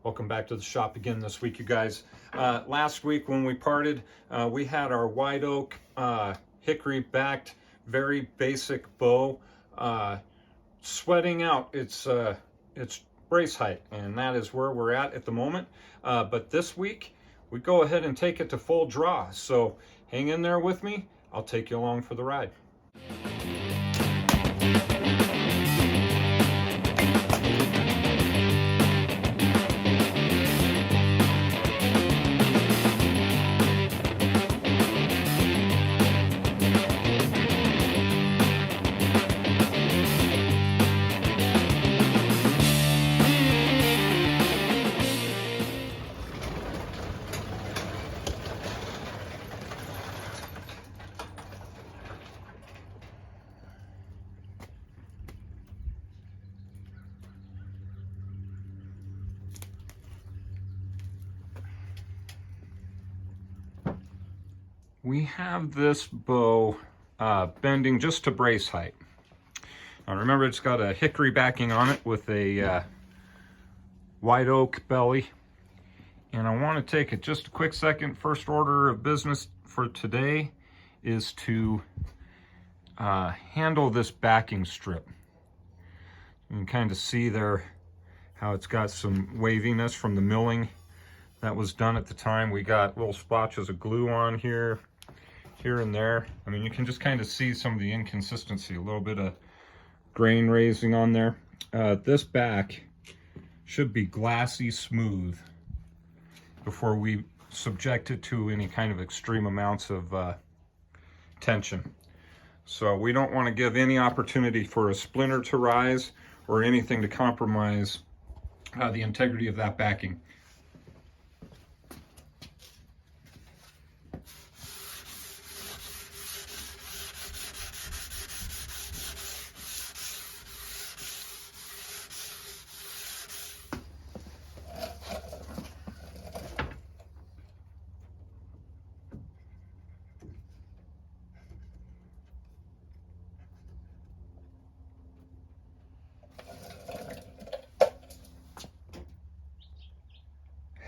Welcome back to the shop again this week, you guys. Last week when we parted, we had our white oak hickory backed, very basic bow sweating out its brace height, and that is where we're at the moment. But this week we go ahead and take it to full draw. So hang in there with me. I'll take you along for the ride. We have this bow bending just to brace height. Now remember, it's got a hickory backing on it with a white oak belly. And I want to take it just a quick second. First order of business for today is to handle this backing strip. You can kind of see there how it's got some waviness from the milling that was done at the time. We got little splotches of glue on here and there. I mean, you can just kind of see some of the inconsistency, a little bit of grain raising on there. This back should be glassy smooth before we subject it to any kind of extreme amounts of tension. So we don't want to give any opportunity for a splinter to rise or anything to compromise the integrity of that backing.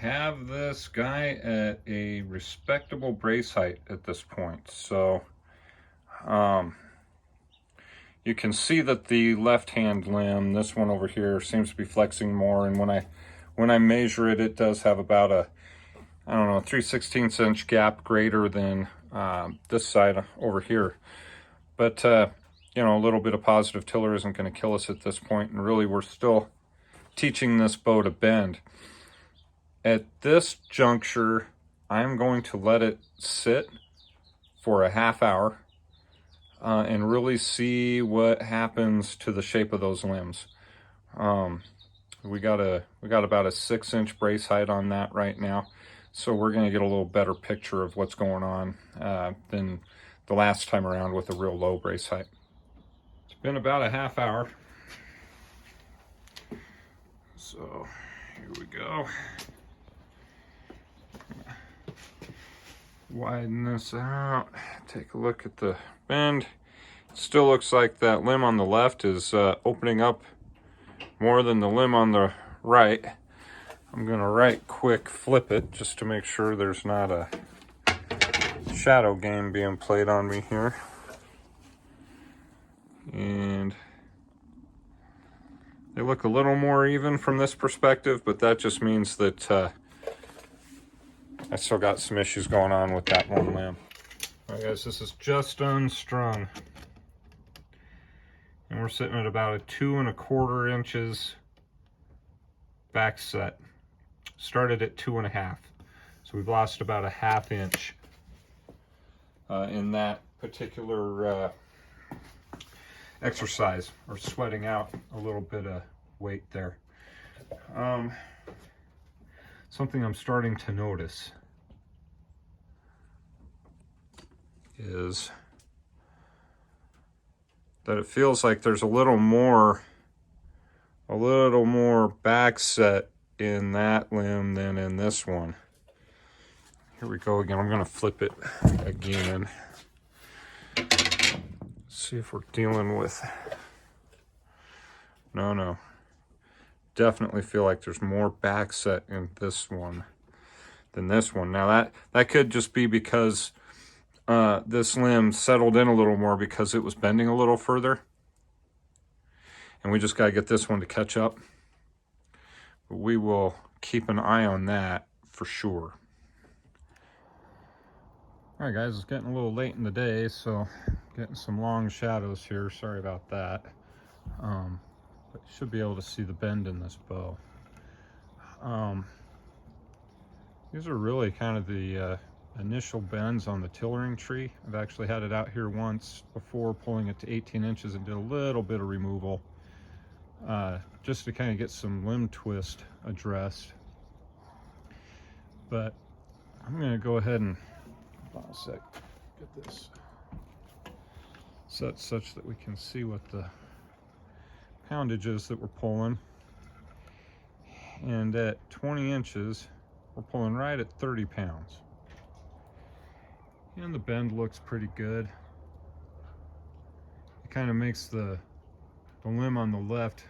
Have this guy at a respectable brace height at this point. So you can see that the left hand limb, this one over here, seems to be flexing more, and when I measure it, it does have about a, I don't know, 3/16 inch gap greater than this side over here. But you know, a little bit of positive tiller isn't going to kill us at this point, and really we're still teaching this bow to bend. At this juncture, I'm going to let it sit for a half hour and really see what happens to the shape of those limbs. We got about a 6-inch brace height on that right now, so we're going to get a little better picture of what's going on than the last time around with a real low brace height. It's been about a half hour, so here we go. Widen this out, take a look at the bend. It still looks like that limb on the left is opening up more than the limb on the right. I'm gonna right quick flip it just to make sure there's not a shadow game being played on me here. And they look a little more even from this perspective, but that just means that I still got some issues going on with that one limb. All right, guys, this is just unstrung. And we're sitting at about a 2 1/4 inches back set. Started at 2 1/2. So we've lost about a 1/2 inch in that particular exercise, or sweating out a little bit of weight there. Something I'm starting to notice is that it feels like there's a little more back set in that limb than in this one. Here we go again. I'm going to flip it again. See if we're dealing with, no, definitely feel like there's more back set in this one than this one. Now that could just be because this limb settled in a little more because it was bending a little further. And we just got to get this one to catch up. But we will keep an eye on that for sure. All right, guys, it's getting a little late in the day, so getting some long shadows here. Sorry about that. But you should be able to see the bend in this bow. These are really kind of the initial bends on the Tillering tree. I've actually had it out here once before, pulling it to 18 inches and did a little bit of removal just to kind of get some limb twist addressed. But I'm going to go ahead and, hold on a sec, get this set such that we can see what the poundage is that we're pulling. And at 20 inches, we're pulling right at 30 pounds. And the bend looks pretty good. It kind of makes the limb on the left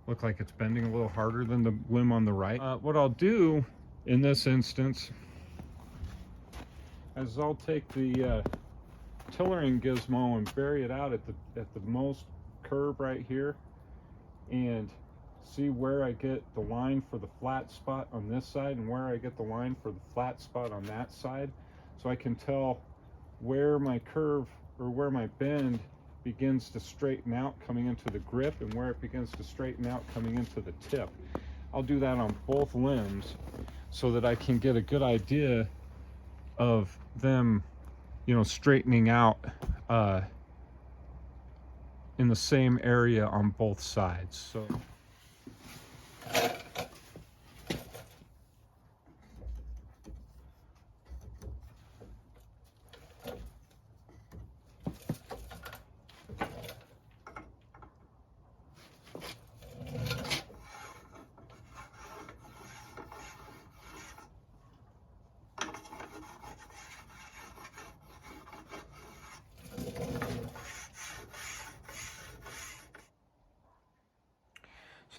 look like it's bending a little harder than the limb on the right. What I'll do in this instance is I'll take the Tillering gizmo and bury it out at the most curve right here and see where I get the line for the flat spot on this side and where I get the line for the flat spot on that side, so I can tell where my curve or where my bend begins to straighten out coming into the grip and where it begins to straighten out coming into the tip. I'll do that on both limbs so that I can get a good idea of them, you know, straightening out in the same area on both sides. So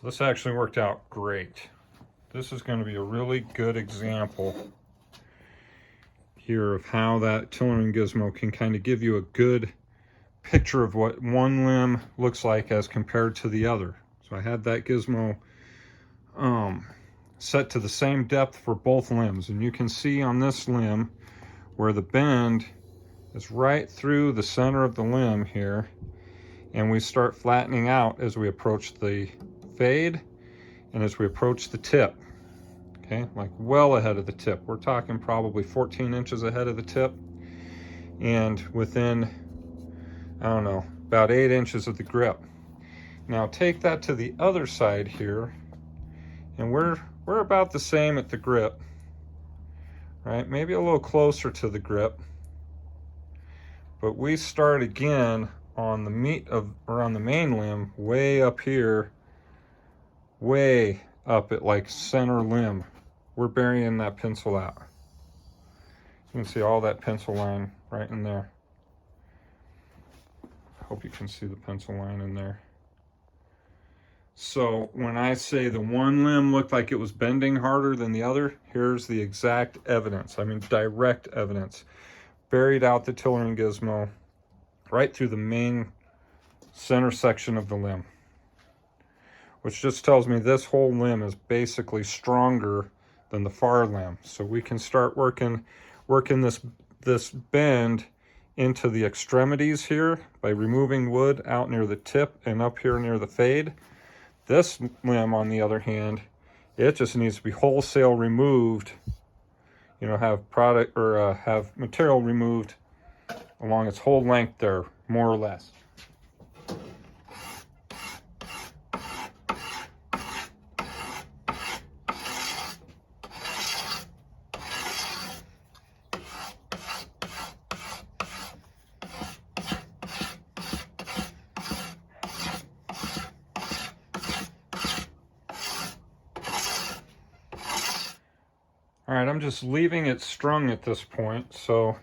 this actually worked out great. This is going to be a really good example here of how that Tillering gizmo can kind of give you a good picture of what one limb looks like as compared to the other. So I had that gizmo set to the same depth for both limbs, and you can see on this limb where the bend is right through the center of the limb here, and we start flattening out as we approach the fade and as we approach the tip. Okay, like well ahead of the tip. We're talking probably 14 inches ahead of the tip, and within, I don't know, about 8 inches of the grip. Now take that to the other side here, and we're about the same at the grip, right? Maybe a little closer to the grip, but we start again on the meat of, or on the main limb, way up here, way up at like center limb. We're burying that pencil out. You can see all that pencil line right in there. Hope you can see the pencil line in there. So when I say the one limb looked like it was bending harder than the other, here's the exact evidence. I mean, direct evidence. Buried out the Tillering gizmo right through the main center section of the limb, which just tells me this whole limb is basically stronger than the far limb. So we can start working this bend into the extremities here by removing wood out near the tip and up here near the fade. This limb, on the other hand, it just needs to be wholesale removed, you know, have product or have material removed along its whole length there, more or less. All right, I'm just leaving it strung at this point. So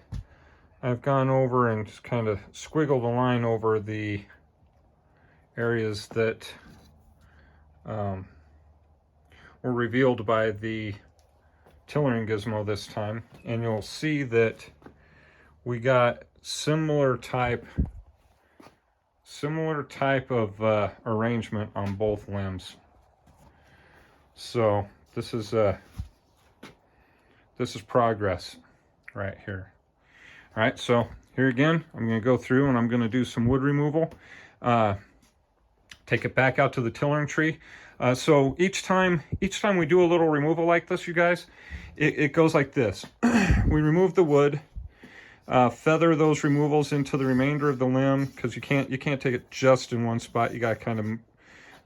I've gone over and just kind of squiggled a line over the areas that were revealed by the Tillering gizmo this time, and you'll see that we got similar type of arrangement on both limbs. So this is progress right here. All right, so here again, I'm going to go through and I'm going to do some wood removal. Take it back out to the tillering tree. So each time we do a little removal like this, you guys, it goes like this. We remove the wood, feather those removals into the remainder of the limb, because you can't take it just in one spot. You got to kind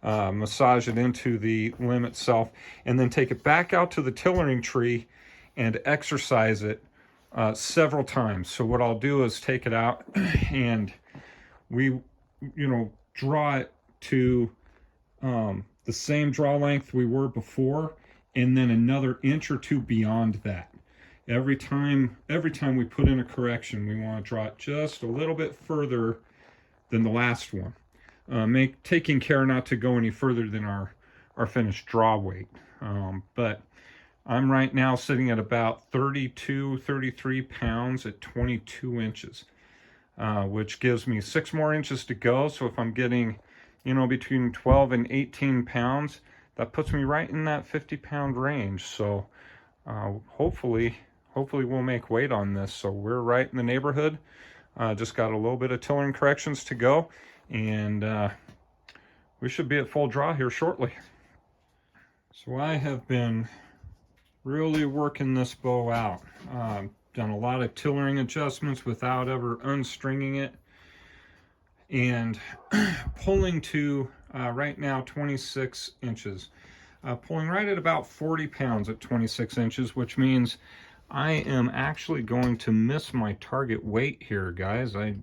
of massage it into the limb itself, and then take it back out to the tillering tree and exercise it several times. So what I'll do is take it out and we, draw it to the same draw length we were before, and then another inch or two beyond that. Every time we put in a correction, we want to draw it just a little bit further than the last one. Taking care not to go any further than our finished draw weight. But I'm right now sitting at about 33 pounds at 22 inches, which gives me 6 more inches to go. So if I'm getting, between 12 and 18 pounds, that puts me right in that 50-pound range. So hopefully we'll make weight on this. So we're right in the neighborhood. Just got a little bit of tillering corrections to go, and we should be at full draw here shortly. So I have been really working this bow out. Done a lot of tillering adjustments without ever unstringing it, and pulling to right now 26 inches. Pulling right at about 40 pounds at 26 inches, which means I am actually going to miss my target weight here, guys. I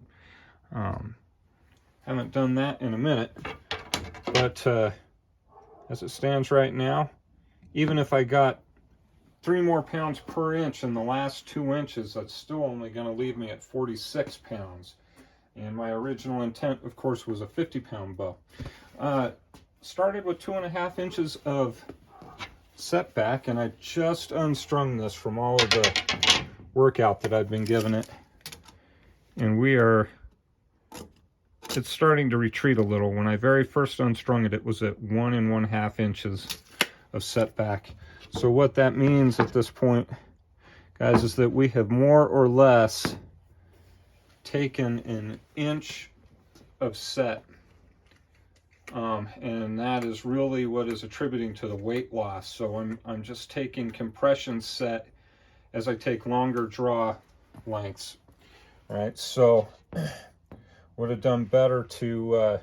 haven't done that in a minute, but as it stands right now, even if I got 3 more pounds per inch in the last 2 inches, that's still only going to leave me at 46 pounds. And my original intent, of course, was a 50-pound bow. Started with 2.5 inches of setback, and I just unstrung this from all of the workout that I've been giving it. And it's starting to retreat a little. When I very first unstrung it, it was at 1 1/2 inches of setback. So what that means at this point, guys, is that we have more or less taken an inch of set, and that is really what is attributing to the weight loss. So I'm just taking compression set as I take longer draw lengths. All right, so would have done better to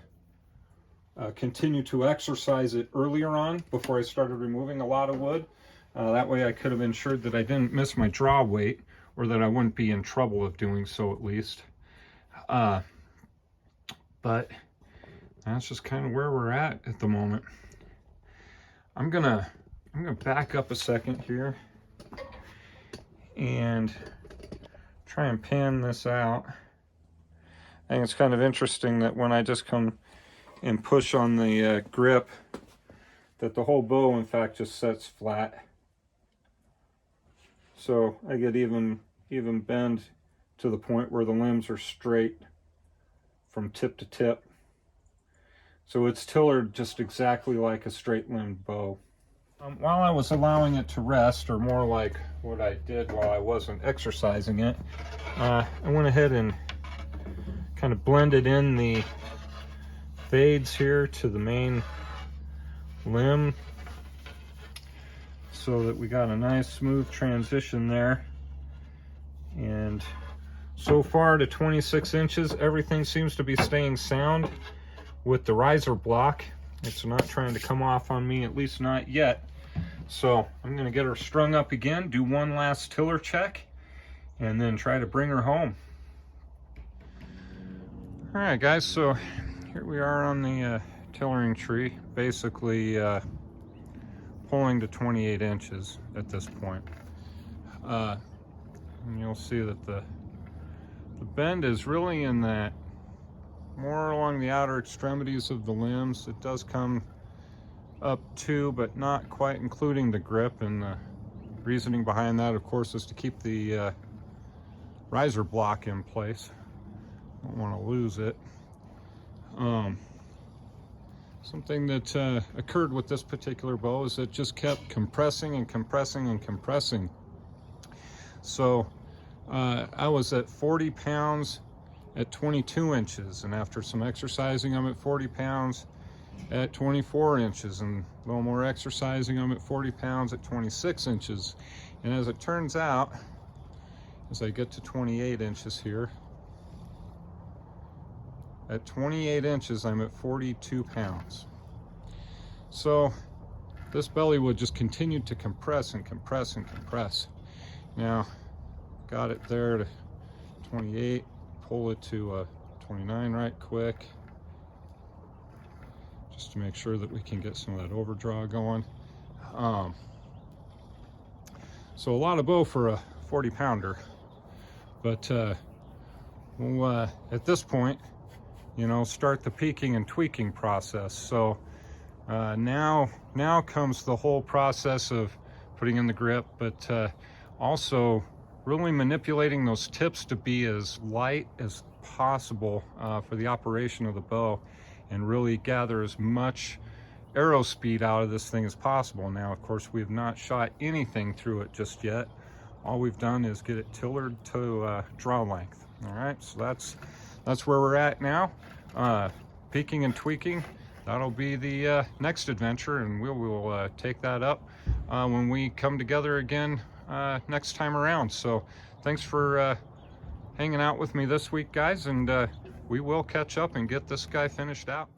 continue to exercise it earlier on before I started removing a lot of wood. That way I could have ensured that I didn't miss my draw weight, or that I wouldn't be in trouble of doing so, at least. But that's just kind of where we're at the moment. I'm gonna back up a second here and try and pan this out. I think it's kind of interesting that when I just come and push on the grip, that the whole bow in fact just sets flat. So I get even bend to the point where the limbs are straight from tip to tip. So it's tillered just exactly like a straight limbed bow. While I was allowing it to rest, or more like what I did while I wasn't exercising it, I went ahead and kind of blended in the fades here to the main limb, so that we got a nice smooth transition there. And so far to 26 inches, everything seems to be staying sound with the riser block. It's not trying to come off on me, at least not yet. So I'm going to get her strung up again, do one last tiller check, and then try to bring her home. All right, guys, so here we are on the tillering tree, basically pulling to 28 inches at this point. And you'll see that the bend is really in that more along the outer extremities of the limbs. It does come up to, but not quite including the grip. And the reasoning behind that, of course, is to keep the riser block in place. Don't want to lose it. Something that occurred with this particular bow is it just kept compressing and compressing and compressing. So I was at 40 pounds at 22 inches, and after some exercising, I'm at 40 pounds at 24 inches, and a little more exercising, I'm at 40 pounds at 26 inches. And as it turns out, as I get to 28 inches here, at 28 inches, I'm at 42 pounds. So this belly wood just continued to compress and compress and compress. Now, got it there to 28, pull it to 29 right quick, just to make sure that we can get some of that overdraw going. So a lot of bow for a 40 pounder, but we'll, at this point, you know, start the peaking and tweaking process. So now comes the whole process of putting in the grip, but also really manipulating those tips to be as light as possible for the operation of the bow, and really gather as much arrow speed out of this thing as possible. Now, of course, we have not shot anything through it just yet. All we've done is get it tillered to draw length. All right, so that's where we're at now. Peaking and tweaking, that'll be the next adventure, and we will take that up when we come together again next time around. So thanks for hanging out with me this week, guys, and we will catch up and get this guy finished out.